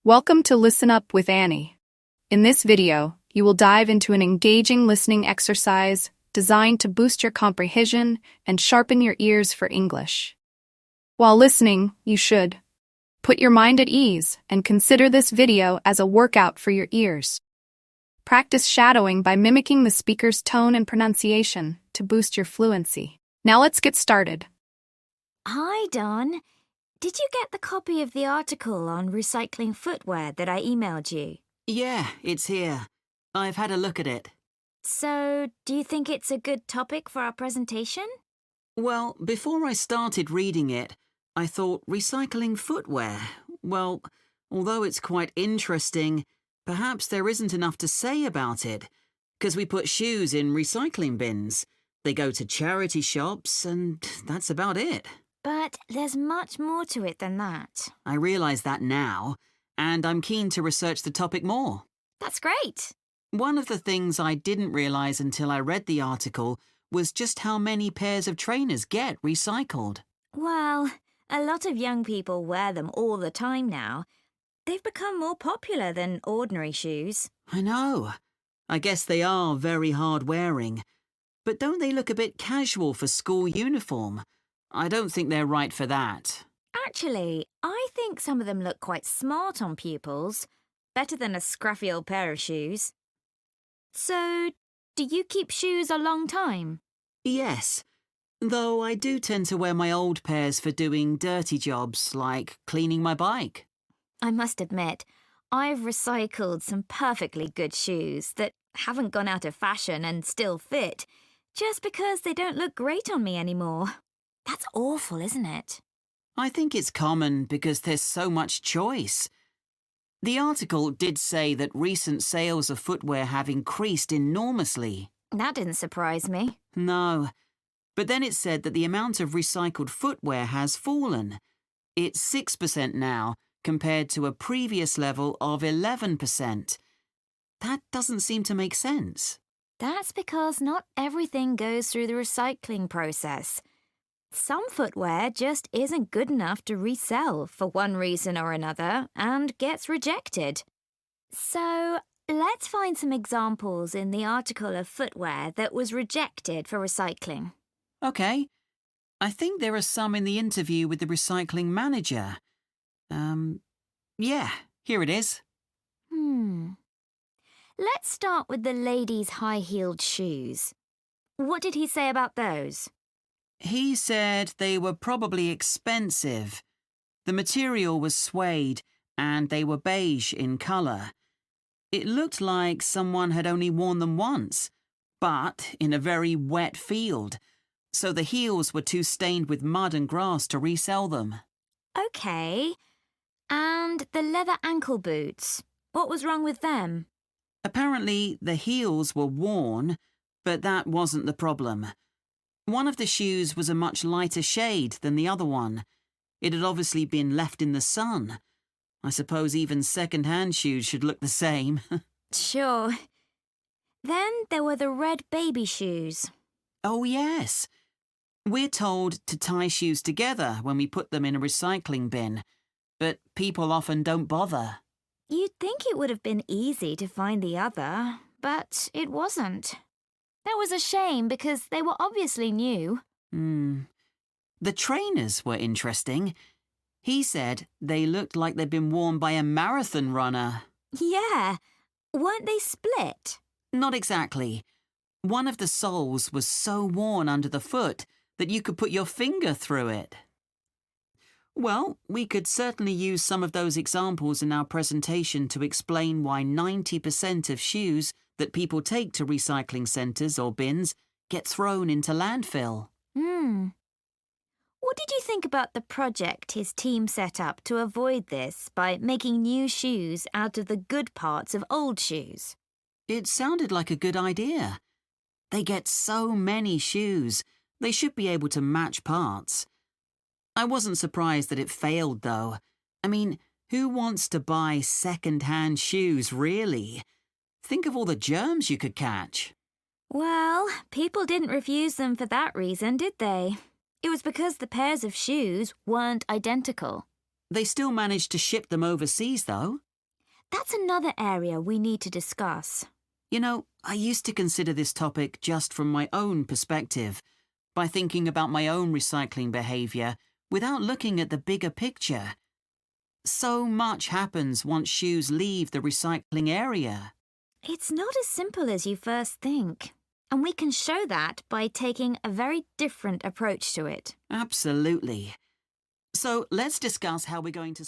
Welcome to Listen Up with Annie. In this video, you will dive into an engaging listening exercise designed to boost your comprehension and sharpen your ears for English. While listening, you should put your mind at ease and consider this video as a workout for your ears. Practice shadowing by mimicking the speaker's tone and pronunciation to boost your fluency. Now let's get started. Hi, Don. Did you get the copy of the article on recycling footwear that I emailed you? Yeah, it's here. I've had a look at it. So, do you think it's a good topic for our presentation? Well, before I started reading it, I thought recycling footwear. Well, although it's quite interesting, perhaps there isn't enough to say about it, because we put shoes in recycling bins. They go to charity shops, and that's about it. But there's much more to it than that. I realise that now, and I'm keen to research the topic more. That's great. One of the things I didn't realise until I read the article was just how many pairs of trainers get recycled. Well, a lot of young people wear them all the time now. They've become more popular than ordinary shoes. I know. I guess they are very hard-wearing. But don't they look a bit casual for school uniform? I don't think they're right for that. Actually, I think some of them look quite smart on pupils. Better than a scruffy old pair of shoes. So, do you keep shoes a long time? Yes, though I do tend to wear my old pairs for doing dirty jobs like cleaning my bike. I must admit, I've recycled some perfectly good shoes that haven't gone out of fashion and still fit, just because they don't look great on me anymore. That's awful, isn't it? I think it's common because there's so much choice. The article did say that recent sales of footwear have increased enormously. That didn't surprise me. No, but then it said that the amount of recycled footwear has fallen. It's 6% now, compared to a previous level of 11%. That doesn't seem to make sense. That's because not everything goes through the recycling process. Some footwear just isn't good enough to resell for one reason or another and gets rejected. So, let's find some examples in the article of footwear that was rejected for recycling. Okay. I think there are some in the interview with the recycling manager. Yeah, here it is. Let's start with the ladies' high-heeled shoes. What did he say about those? He said they were probably expensive. The material was suede and they were beige in colour. It looked like someone had only worn them once, but in a very wet field, so the heels were too stained with mud and grass to resell them. Okay. And the leather ankle boots, what was wrong with them? Apparently, the heels were worn, but that wasn't the problem. One of the shoes was a much lighter shade than the other one. It had obviously been left in the sun. I suppose even second-hand shoes should look the same. Sure. Then there were the red baby shoes. Oh, yes. We're told to tie shoes together when we put them in a recycling bin, but people often don't bother. You'd think it would have been easy to find the other, but it wasn't. That was a shame because they were obviously new. The trainers were interesting. He said they looked like they'd been worn by a marathon runner. Yeah. Weren't they split? Not exactly. One of the soles was so worn under the foot that you could put your finger through it. Well, we could certainly use some of those examples in our presentation to explain why 90% of shoes that people take to recycling centres or bins get thrown into landfill. What did you think about the project his team set up to avoid this by making new shoes out of the good parts of old shoes? It sounded like a good idea. They get so many shoes, they should be able to match parts. I wasn't surprised that it failed, though. I mean, who wants to buy second-hand shoes, really? Think of all the germs you could catch. Well, people didn't refuse them for that reason, did they? It was because the pairs of shoes weren't identical. They still managed to ship them overseas, though. That's another area we need to discuss. You know, I used to consider this topic just from my own perspective, by thinking about my own recycling behaviour without looking at the bigger picture. So much happens once shoes leave the recycling area. It's not as simple as you first think, and we can show that by taking a very different approach to it. Absolutely. So let's discuss how we're going to